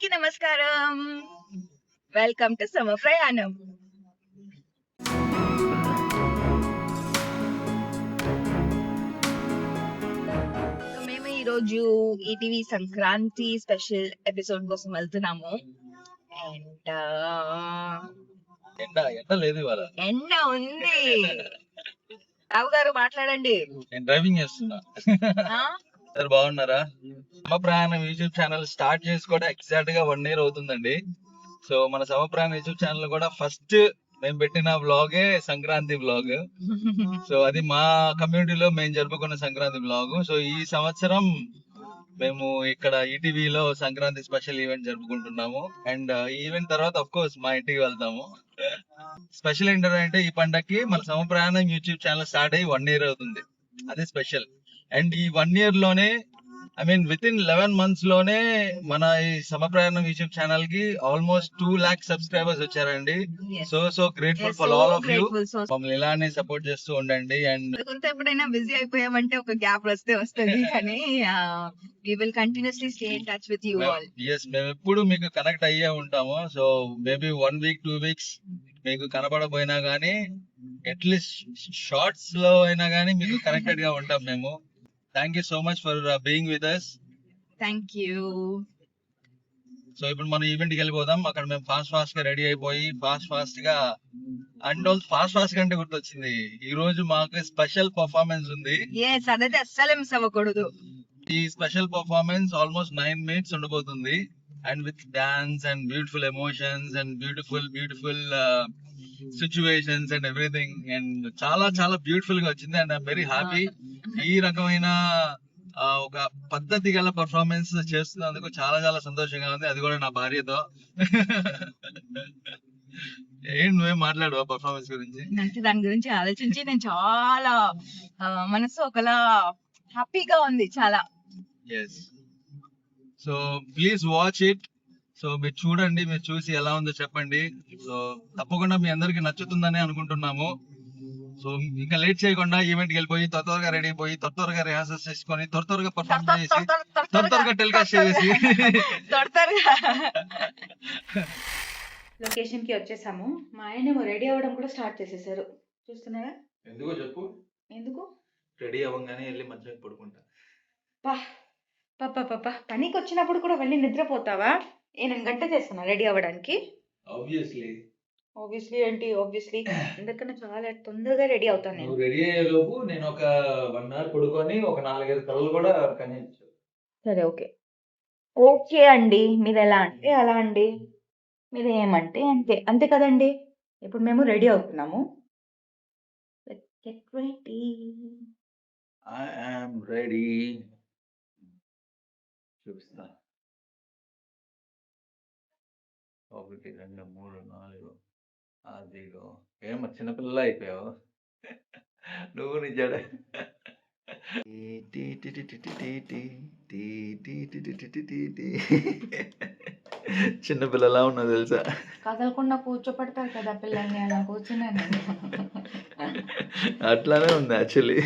అందరికీ నమస్కారం. Welcome to సమ ప్రయాణం. మేము ఈరోజు ఈటీవీ సంక్రాంతి స్పెషల్ ఎపిసోడ్ కోసం వెళ్తున్నాము. అండ్ ఎండ లేదు ఇవాళ. ఎండ ఉంది. రావు గారు మాట్లాడండి. నేను డ్రైవింగ్ చేస్తున్నా. సార్ బాగున్నారా? సమ ప్రయాణం యూట్యూబ్ ఛానల్ స్టార్ట్ చేసి కూడా ఎగ్జాక్ట్ గా 1 year అవుతుందండి. సో మన సమ ప్రయాణం యూట్యూబ్ ఛానల్ కూడా ఫస్ట్ మేము పెట్టిన బ్లాగే సంక్రాంతి బ్లాగ్. సో అది మా కమ్యూనిటీలో మేము జరుపుకున్న సంక్రాంతి బ్లాగ్. సో ఈ సంవత్సరం మేము ఇక్కడ ఈటీవీలో సంక్రాంతి స్పెషల్ ఈవెంట్ జరుపుకుంటున్నాము. అండ్ ఈ ఈవెంట్ తర్వాత అఫ్ కోర్స్ మా ఇంటికి వెళ్తాము. స్పెషల్ ఏంటంటే ఈ పండక్కి మన సమ ప్రయాణం యూట్యూబ్ ఛానల్ స్టార్ట్ అయ్యి 1 year అవుతుంది. అది స్పెషల్. అండ్ ఈ 1 year లోనే విత్ ఇన్ 11 months లోనే మన ఈ సమ ప్రయాణం యూట్యూబ్ ఛానల్ కి ఆల్మోస్ట్ 2 lakh సబ్స్క్రైబర్స్ వచ్చారండి. So grateful for all of you. మమ్మల్ని ఇలానే సపోర్ట్ చేస్తూ ఉండండి. అండ్ ఎప్పుడైనా బిజీ అయిపోయామంటే ఒక గ్యాప్ వస్తుంది కానీ we will continuously stay in touch with you all. yes మేము ఎప్పుడు మీకు కనెక్ట్ అయ్యే ఉంటాము. సో మేబీ 1 week 2 weeks మీకు కనపడపోయినా గానీ అట్లీస్ట్ షార్ట్స్ లో అయినా గానీ మీకు కనెక్టెడ్ గా ఉంటాం మేము. Thank you so much for being with us. Thank you. So ఇప్పుడు మనం ఈవెంట్ కి వెళ్ళిపోదాం. అక్కడ మేము ఫాస్ట్ గా రెడీ అయిపోయి ఫాస్ట్ గా అండ్ ఫాస్ట్ కంటే గుర్తొచ్చింది, ఈ రోజు మాకు స్పెషల్ పర్ఫార్మెన్స్ ఉంది. అదైతే అస్సలు మిస్ అవ్వకూడదు. ఈ స్పెషల్ పర్ఫార్మెన్స్ ఆల్మోస్ట్ 9 minutes ఉండబోతుంది. And with dance and beautiful emotions and beautiful situations and everything. And చాలా చాలా బ్యూటిఫుల్ గా వచ్చింది. And I'm very happy. ఈ రకమైన ఒక పద్ధతి గల పర్ఫార్మెన్స్ చేస్తున్నందుకు చాలా చాలా సంతోషంగా ఉంది. అది కూడా నా భార్యతో. ఏంటి నువ్వేం మాట్లాడు ఆ పర్ఫార్మెన్స్ గురించి? దాని గురించి ఆలోచించి నేను చాలా మనసు ఒకలా హ్యాపీగా ఉంది చాలా. So please watch it. So మీరు చూడండి, మీరు చూసి ఎలా ఉందో చెప్పండి. సో తప్పకుండా మీ అందరికి నచ్చుతుందని అనుకుంటున్నాము. సో ఇంకా లేట్ చేయకుండా ఈవెంట్ కి వెళ్ళిపోయి త్వరగా రెడీ అయిపోయి త్వరగా రిహార్సల్స్ చేసుకొని త్వరగా పర్ఫార్మ్ చేసి త్వరగా టెలికాస్ట్ చేసి లొకేషన్ కి వచ్చేసాము. మా ఆయన రెడీ అవ్వడం కూడా స్టార్ట్ చేసేసారు. చూస్తున్నారా? ఎందుకో చెప్పు. ఎందుకు? రెడీ అవ్వగానే వెళ్ళి మంచిగా పడుకుంటా. పనికి వచ్చినప్పుడు కూడా వెళ్ళి నిద్రపోతావా? నేను గంట చేస్తున్నా రెడీ అవ్వడానికి. ఆబ్వియస్లీ ఏంటి? ఆబ్వియస్లీ ఎందుకన్నా చాలా తొందరగా రెడీ అవుతాను నేను. రెడీ అయ్యే లోపు నేను ఒక 1 hour పడుకొని ఒక 4-5 కళ్ళు కూడా కనిపించు. సరే ఓకే అండి. మీరు ఎలా అంటే అలా అండి, మీరు ఏమంటే అంతే. అంతే కదండి. ఇప్పుడు మేము రెడీ అవుతున్నాము. I am ready. చూపిస్తా. 1 2 3 4 అదిగో. ఏమో చిన్నపిల్ల అయిపోయావు నువ్వు. నిజాడే. చిన్నపిల్లలా ఉన్నా తెలుసా? కదలకుండా కూర్చోపెడతారు కదా పిల్లల్ని, అలా కూర్చున్నాను. అట్లానే ఉంది యాక్చువల్లీ.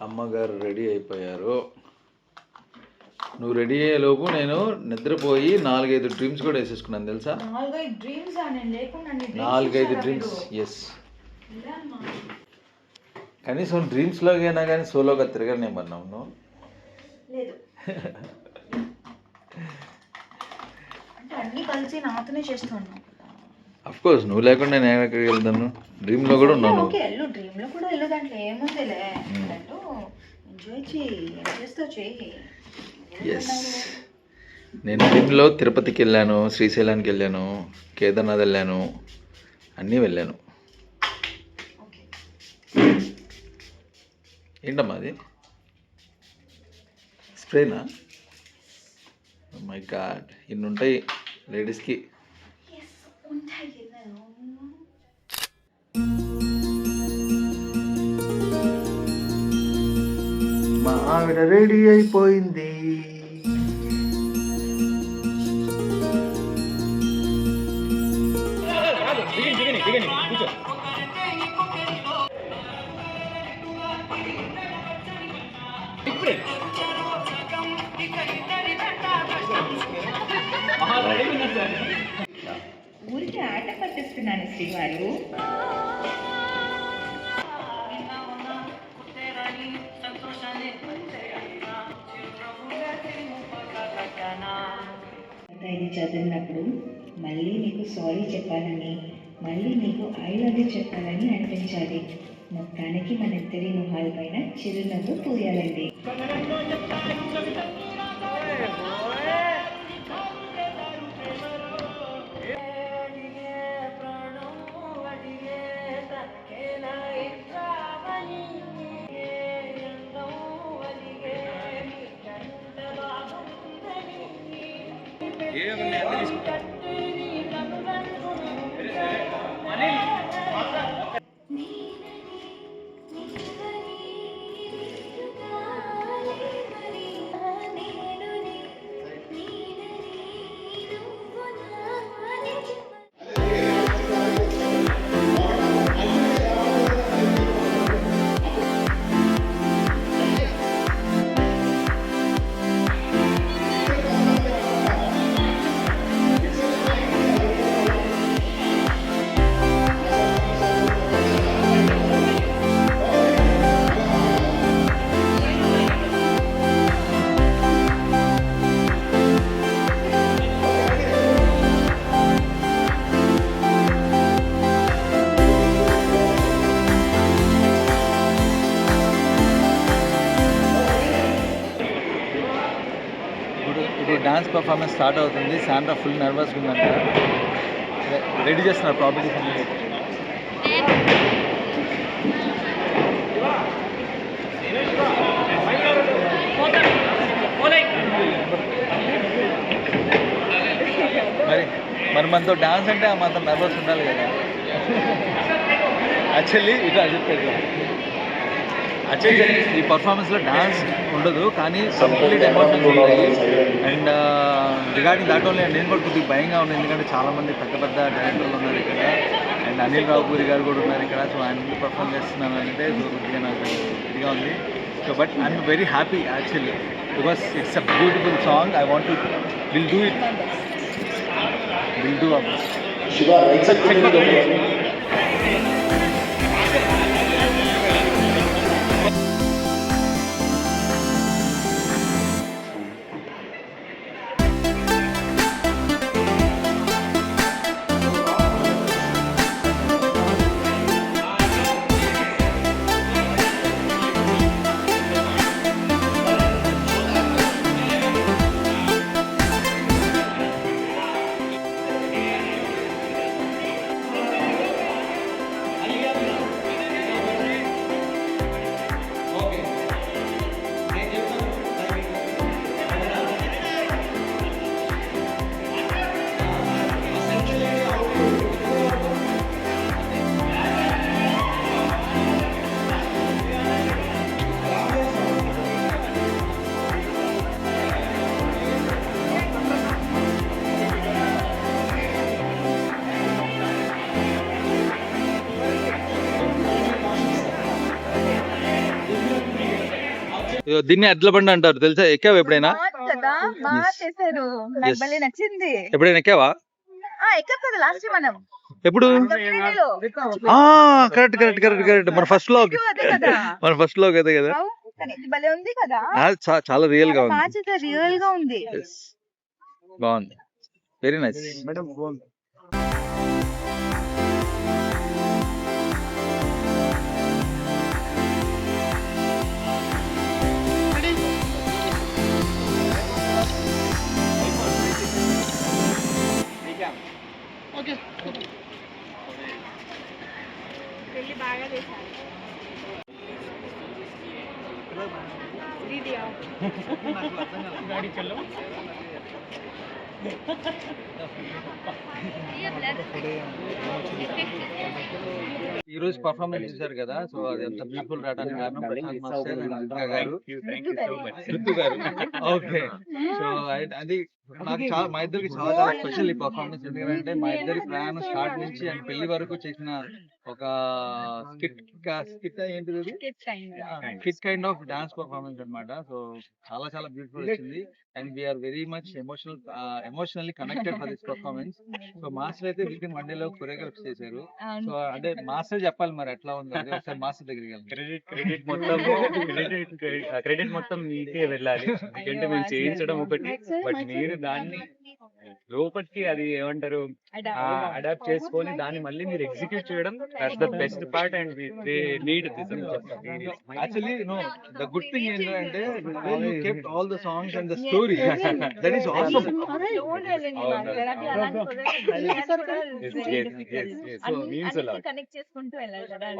అమ్మగారు రెడీ అయిపోయారు. నువ్వు రెడీ అయ్యేలోపు నేను నిద్రపోయి 4-5 డ్రీమ్స్ కూడా వేసేసుకున్నాను తెలుసా? 4-5 డ్రీమ్స్. ఎస్, కనీసం డ్రీమ్స్లోకి అయినా కానీ సోలోగా తిరగలేమన్నావు నువ్వు. అన్ని కలిసి నాతోనే చేస్తున్నాను. అఫ్ కోర్స్ నువ్వు లేకుండా నేను ఎక్కడికి వెళ్తాను? డ్రీమ్ లో కూడా ఉన్నాను. డ్రీమ్ లో కూడా వెళ్ళు, దాంట్లో ఏముందిలే. ఎంజాయ్ చేయి. ఎస్, నేను డ్రీమ్లో తిరుపతికి వెళ్ళాను, శ్రీశైలానికి వెళ్ళాను, కేదార్నాథ్ వెళ్ళాను, అన్నీ వెళ్ళాను. ఏంటమ్మా అది? స్ప్రేనా? మై గాడ్ ఇన్ని ఉంటాయి లేడీస్కి. మా ఆవిడ రెడీ అయిపోయింది. ఊరికి ఆట పట్టిస్తున్నాను శ్రీవారు. ఇది చదివినప్పుడు మళ్ళీ నీకు సారీ చెప్పాలని, మళ్ళీ నీకు ఐ లవ్ యూ చెప్పాలని అనిపించాలి. మొత్తానికి మన ఇద్దరి మొహాల పైన చిరునవ్వు పూయాలండి. ఇప్పుడు డాన్స్ పర్ఫార్మెన్స్ స్టార్ట్ అవుతుంది. శాండ్రా ఫుల్ నర్వస్గా ఉందంట. రెడీ చేస్తున్నారు ప్రాపర్టీ. మరి మనతో డాన్స్ అంటే మనతో నర్వస్ ఉండాలి కదా. యాక్చువల్లీ ఇట్లా చెప్పేది, యాక్చువల్లీ ఈ పర్ఫార్మెన్స్లో డాన్స్ ఉండదు కానీ కంప్లీట్ ఎమోషన్స్ ఉంటాయి. అండ్ రిగార్డింగ్ దాట్ ఓన్లీ నేను కూడా కొద్దిగా భయంగా ఉంది, ఎందుకంటే చాలామంది పెద్ద పెద్ద డైరెక్టర్లు ఉన్నారు ఇక్కడ. అండ్ అనిల్ రావుపూరి గారు కూడా ఉన్నారు ఇక్కడ. సో ఆయన ముందు పర్ఫామ్ చేస్తున్నాను అంటే సో కొద్దిగా నాకు ఇదిగా ఉంది. So but I'm very happy actually because it's a beautiful song. I want to will do it, will do our. దీన్ని ఎడ్ల బండి అంటారు తెలుసా? ఎక్కావా ఎప్పుడైనా? నచ్చింది. ఎప్పుడైనా ఎక్కావా? లాస్ట్ మనం ఎప్పుడు? Correct correct correct correct. మన ఫస్ట్ లో అదే కదా. ఉంది కదా, చాలా రియల్ గా ఉంది. రియల్ గా ఉంది. బాగుంది, వెరీ నైస్. పెళ్లి బాగా చేశారు. దీది ఈ రోజు పర్ఫార్మెన్స్ చూశారు కదా, సో అది ఎంత బ్యూటిఫుల్ రావడానికి కారణం ప్రశాంత్ మాస్టర్ అండ్ రితికా గారు. రితు గారు ఓకే. సో అది నాకు చాలా, మా ఇద్దరికి చాలా చాలా స్పెషల్ ఈ పర్ఫార్మెన్స్. ఎందుకంటే మా ఇద్దరి ప్రయాణం స్టార్ట్ నుంచి అండ్ పెళ్లి వరకు చేసిన ఒక స్కిట్ ఏంటిది, kit kind of dance performance అన్నమాట. సో చాలా చాలా బ్యూటిఫుల్ వచ్చింది and we're very much emotionally connected for this performance. So master అయితే వితిన్ వన్ డే లో కొరియోగ్రాఫ్ చేశారు. సో అంటే మాస్టర్ చెప్పాలి మరి ఎట్లా ఉందో, అదే ఒకసారి మాస్టర్ దగ్గరికి వెళ్ళాలి. క్రెడిట్ మొత్తం మీకే వెళ్ళాలి. ఎందుకంటే మేము చేయించడం ఒకటి, బట్ మీరు దాన్ని లోపలికి అది ఏమంటారు అడాప్ట్ చేసుకొని దాన్ని మళ్ళీ మీరు ఎగ్జిక్యూట్ చేయడం, that's the best part and they need this. Actually, no. The good thing is that you kept all the songs and the story. That is awesome. So means a lot.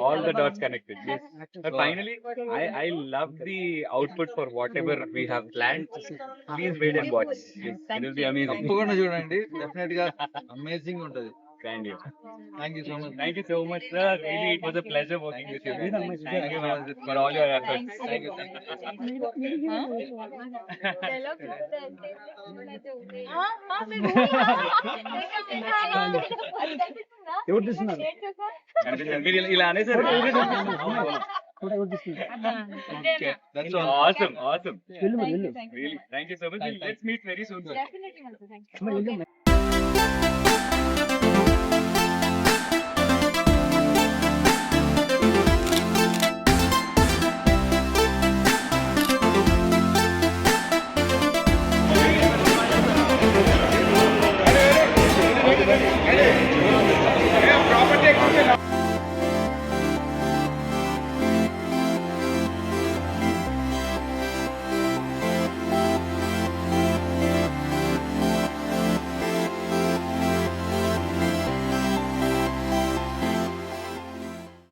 All the dots connected. Yes. But finally, I love the output for whatever we have planned. Please wait and watch. Yes, it will be amazing. తప్పకుండా చూడండి, definite గా amazing ఉంటది. Thank you. Thank you so much. Thank you so much, sir. Really, it was a pleasure working with you. Thank you for all your efforts. Thank you. మీరు ఇలా అనేసారు. Okay, that's all. Awesome. Really, thank you so much. Let's meet very soon, sir. Definitely.